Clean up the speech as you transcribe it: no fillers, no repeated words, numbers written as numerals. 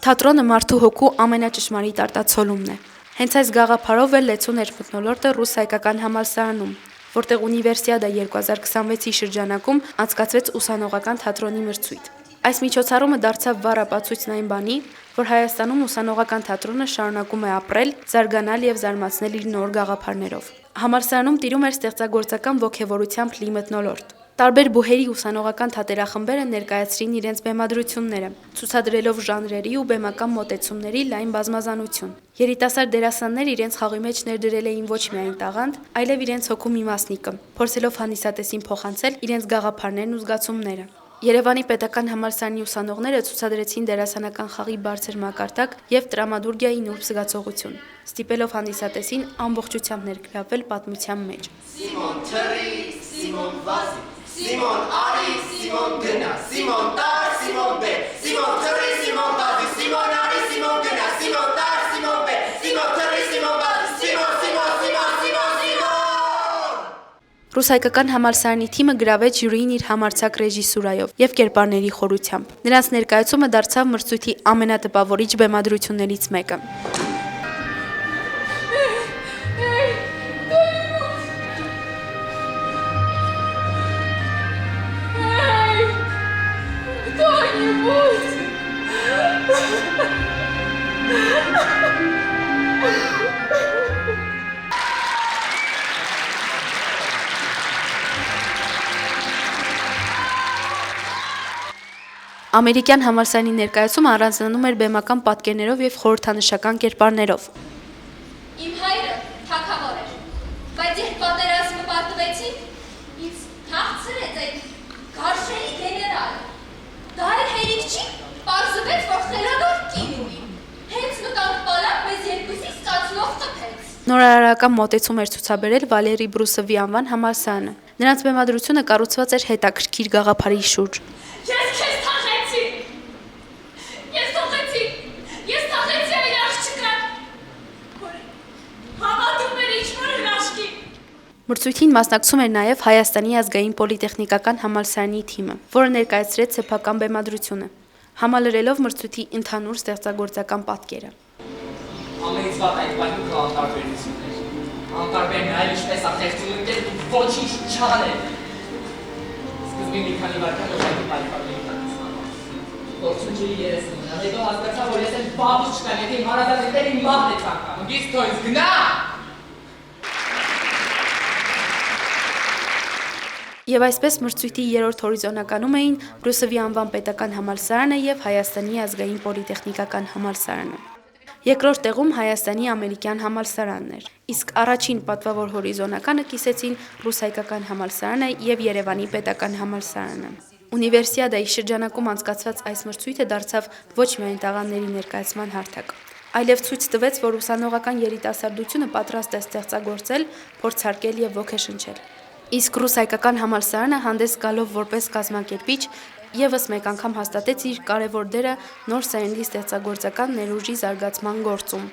Թատրոնը մարդու հոգու ամենաճշմարիտ արտացոլումն է։ Հենց այս գաղափարով էլ լեցուն էր մթնոլորտը ռուս-հայկական համալսարանում, որտեղ Ունիվերսիադա 2026-ի շրջանակում անցկացվեց ուսանողական թատրոնի մրցույթ։ Այս միջոցառումը դարձավ վառ ապացույցն այն բանի, որ Հայաստանում ուսանողական թատրոնը շարունակում է ապրել, զարգանալ եւ զարմացնել իր նոր գաղափարներով։ Համալսարանում տիրում էր ստեղծագործական ոգևորությամբ լի մթնոլորտ։ Տարբեր բուհերի ուսանողական թատերախմբերը ներկայացրին իրենց բեմադրությունները, ցուցադրելով ժանրերի ու բեմական մոտեցումների լայն բազմազանություն։ Երիտասարդ դերասաններ իրենց խաղի մեջ ներդրել էին ոչ միայն տաղանդ, այլև իրենց հոգու մի մասնիկը, փորձելով հանդիսատեսին փոխանցել իրենց գաղափարներն ու զգացումները։ Երևանի պետական համալսարանի ուսանողները ցուցադրեցին դերասանական խաղի բարձր մակարդակ եւ տրամադուրգիայի նուրբ զգացողություն, ստիպելով հանդիսատեսին ամբողջությամբ ներգրավվել պատմության մեջ։ Սիմոն Թրի, Սիմոն Վազի, Սիմոն Արի, Սիմոն Գնա, Սիմոն Տար, Սիմոն Բեր, Սիմոն Թրի, Սիմոն Վազի, Սիմոն Արի, Սիմոն Գնա, Սիմոն Տար, Սիմոն Բեր, Սիմոն Թրի, Սիմոն Վազի, Սիմոն, Սիմոն, Սիմոն, Սիմոն, Սիմոն։ Ռուս-հայկական համալսարանի թիմը գրավեց ժյուրիին իր համարձակ ռեժիսուրայով եւ կերպարների խորությամբ։ Նրանց ներկայացումը դարձավ մրցույթի ամենատպավորիչ բեմադրություններից մեկը։ Ամերիկյան համալսարանի ներկայացումը առանձնանում էր բեմական պատկերներով եւ խորհրդանշական կերպարներով։ Իմ հայրը թագավոր էր, բայց երբ պատերազմը պարտվեցին, ինձ թախծրեց այդ գարշելի գեներալը։ Դա էլ հերիք չի, պարզվեց, որ խելագար կին ունի։ Հենց մտանք պալատ, մեզ երկուսի ստացվող տպեց։ Նորարարական մոտեցում էր ցուցաբերել Վալերի Բրուսովի անվան համալսարանը։ Նրանց բեմադրությունը կառուցված էր հետաքրքիր գաղափարի շուրջ։ Ես քեզ թաղեցի։ Ես թողեցի այլ աղջկան, որ հավատում էր ինչ-որ հրաշքի։ Մրցույթին մասնակցում էր նաև Հայաստանի ազգային պոլիտեխնիկական համալսարանի թիմը, որը ներկայացրեց սեփական բեմադրությունը, համալրելով մրցույթի ընդհանուր ստեղծագործական պատկերը։ Ամենից վատ այդ բանում կա անտարբերություններ։ Անտարբերն այլ ինչպես ախեղծում ընկել ու ոչինչ չանել։ Սկզբին մի քանի վարքան օժակի պայքարների տակից Գործուն ջրի երես մնալ, հետո հասկացա, որ ես էլ բաբուց չկան, եթե իմ հարազատների մահն է ցանկանում։ Գից թո ինձ գնա։ Եվ այսպես մրցույթի երրորդ հորիզոնականում էին Բրուսովի անվան պետական համալսարանը եւ Հայաստանի ազգային պոլիտեխնիկական համալսարանը։ Երկրորդ տեղում Հայաստանի ամերիկյան համալսարանն էր, իսկ առաջին պատվավոր հորիզոնականը կիսեցին ռուս-հայկական համալսարանը եւ Երևանի պետական համալսարանը։ Ունիվերսիադայի շրջանակում անցկացված այս մրցույթը դարձավ ոչ միայն տաղանդների ներկայացման հարթակ, այլև ցույց տվեց, որ ուսանողական երիտասարդությունը պատրաստ է ստեղծագործել, փորձարկել եւ ոգեշնչել։ Իսկ ռուս-հայկական համալսարանը հանդես գալով որպես կազմակերպիչ եւս մեկ անգամ հաստատեց իր կարևոր դերը նոր սերնդի ստեղծագործական ներուժի զարգացման գործում։